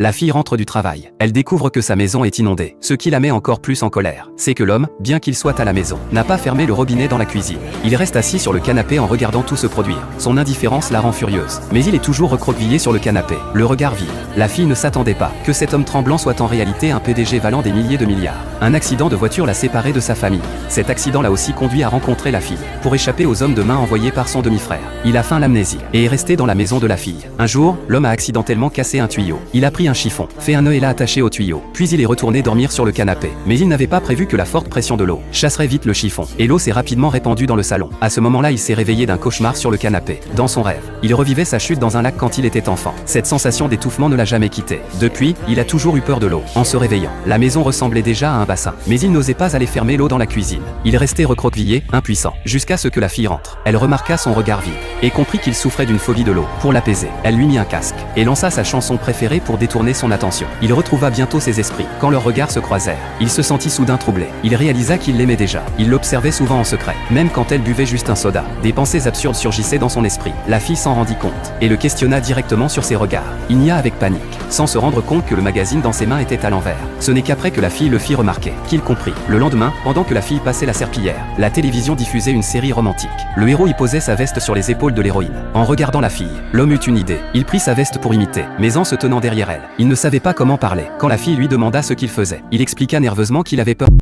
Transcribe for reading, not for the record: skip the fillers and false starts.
La fille rentre du travail. Elle découvre que sa maison est inondée. Ce qui la met encore plus en colère, c'est que l'homme, bien qu'il soit à la maison, n'a pas fermé le robinet dans la cuisine. Il reste assis sur le canapé en regardant tout se produire. Son indifférence la rend furieuse. Mais il est toujours recroquevillé sur le canapé, le regard vide. La fille ne s'attendait pas que cet homme tremblant soit en réalité un PDG valant des milliers de milliards. Un accident de voiture l'a séparé de sa famille. Cet accident l'a aussi conduit à rencontrer la fille, pour échapper aux hommes de main envoyés par son demi-frère. Il a feint l'amnésie, et est resté dans la maison de la fille. Un jour, l'homme a accidentellement cassé un tuyau. Il a pris un chiffon, fait un nœud et l'a attaché au tuyau. Puis il est retourné dormir sur le canapé. Mais il n'avait pas prévu que la forte pression de l'eau chasserait vite le chiffon, et l'eau s'est rapidement répandue dans le salon. À ce moment-là, il s'est réveillé d'un cauchemar sur le canapé. Dans son rêve, il revivait sa chute dans un lac quand il était enfant. Cette sensation d'étouffement ne l'a jamais quitté. Depuis, il a toujours eu peur de l'eau. En se réveillant, la maison ressemblait déjà à un bassin. Mais il n'osait pas aller fermer l'eau dans la cuisine. Il restait recroquevillé, impuissant, jusqu'à ce que la fille rentre. Elle remarqua son regard vide, et comprit qu'il souffrait d'une phobie de l'eau. Pour l'apaiser, elle lui mit un casque, et lança sa chanson préférée pour détourner son attention. Il retrouva bientôt ses esprits. Quand leurs regards se croisèrent, il se sentit soudain troublé. Il réalisa qu'il l'aimait déjà. Il l'observait souvent en secret, même quand elle buvait juste un soda. Des pensées absurdes surgissaient dans son esprit. La fille s'en rendit compte, et le questionna directement sur ses regards. Il nia avec panique, sans se rendre compte que le magazine dans ses mains était à l'envers. Ce n'est qu'après que la fille le fit remarquer, qu'il comprit. Le lendemain, pendant que la fille passait la serpillière, la télévision diffusait une série romantique. Le héros y posait sa veste sur les épaules de l'héroïne. En regardant la fille, l'homme eut une idée. Il prit sa veste pour imiter, mais en se tenant derrière elle. Il ne savait pas comment parler. Quand la fille lui demanda ce qu'il faisait, il expliqua nerveusement qu'il avait peur.